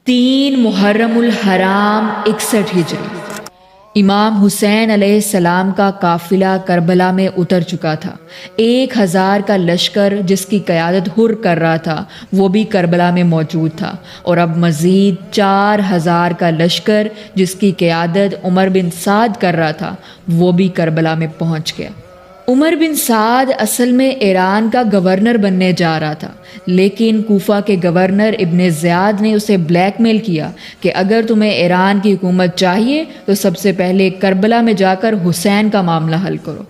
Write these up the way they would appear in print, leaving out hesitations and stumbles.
3 محرم الحرام 61 ہجری۔ امام حسین علیہ السلام کا قافلہ کربلا میں اتر چکا تھا۔ 1000 کا لشکر جس کی قیادت حر کر رہا تھا وہ بھی کربلا میں موجود تھا، اور اب مزید 4000 کا لشکر جس کی قیادت عمر بن سعد کر رہا تھا وہ بھی کربلا میں پہنچ گیا۔ عمر بن سعد اصل میں ایران کا گورنر بننے جا رہا تھا، لیکن کوفہ کے گورنر ابن زیاد نے اسے بلیک میل کیا کہ اگر تمہیں ایران کی حکومت چاہیے تو سب سے پہلے کربلا میں جا کر حسین کا معاملہ حل کرو۔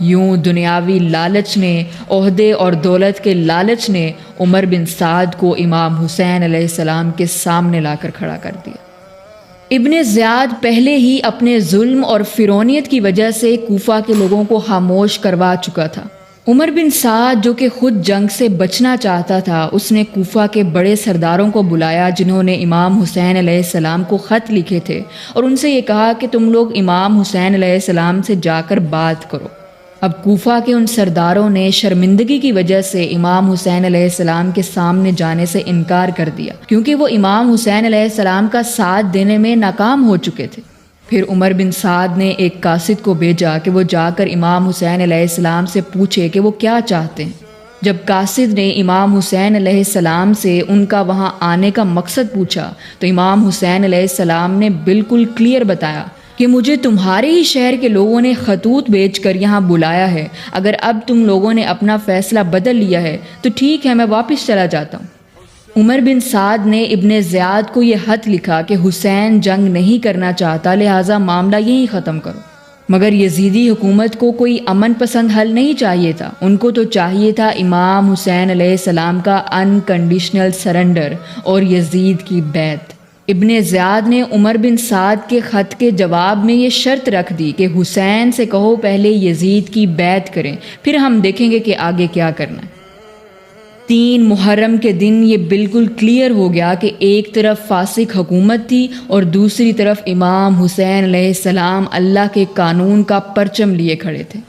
یوں دنیاوی لالچ نے، عہدے اور دولت کے لالچ نے عمر بن سعد کو امام حسین علیہ السلام کے سامنے لا کر کھڑا کر دیا۔ ابن زیاد پہلے ہی اپنے ظلم اور فرعونیت کی وجہ سے کوفہ کے لوگوں کو خاموش کروا چکا تھا۔ عمر بن سعد جو کہ خود جنگ سے بچنا چاہتا تھا، اس نے کوفہ کے بڑے سرداروں کو بلایا جنہوں نے امام حسین علیہ السلام کو خط لکھے تھے، اور ان سے یہ کہا کہ تم لوگ امام حسین علیہ السلام سے جا کر بات کرو۔ اب کوفہ کے ان سرداروں نے شرمندگی کی وجہ سے امام حسین علیہ السلام کے سامنے جانے سے انکار کر دیا، کیونکہ وہ امام حسین علیہ السلام کا ساتھ دینے میں ناکام ہو چکے تھے۔ پھر عمر بن سعد نے ایک قاصد کو بھیجا کہ وہ جا کر امام حسین علیہ السلام سے پوچھے کہ وہ کیا چاہتے ہیں۔ جب قاصد نے امام حسین علیہ السلام سے ان کا وہاں آنے کا مقصد پوچھا تو امام حسین علیہ السلام نے بالکل کلیئر بتایا کہ مجھے تمہارے ہی شہر کے لوگوں نے خطوط بھیج کر یہاں بلایا ہے، اگر اب تم لوگوں نے اپنا فیصلہ بدل لیا ہے تو ٹھیک ہے، میں واپس چلا جاتا ہوں۔ عمر بن سعد نے ابن زیاد کو یہ خط لکھا کہ حسین جنگ نہیں کرنا چاہتا، لہٰذا معاملہ یہیں ختم کرو۔ مگر یزیدی حکومت کو کوئی امن پسند حل نہیں چاہیے تھا، ان کو تو چاہیے تھا امام حسین علیہ السلام کا انکنڈیشنل سرنڈر اور یزید کی بیعت۔ ابن زیاد نے عمر بن سعد کے خط کے جواب میں یہ شرط رکھ دی کہ حسین سے کہو پہلے یزید کی بیعت کریں، پھر ہم دیکھیں گے کہ آگے کیا کرنا ہے۔ 3 محرم کے دن یہ بالکل کلیئر ہو گیا کہ ایک طرف فاسق حکومت تھی اور دوسری طرف امام حسین علیہ السلام اللہ کے قانون کا پرچم لیے کھڑے تھے۔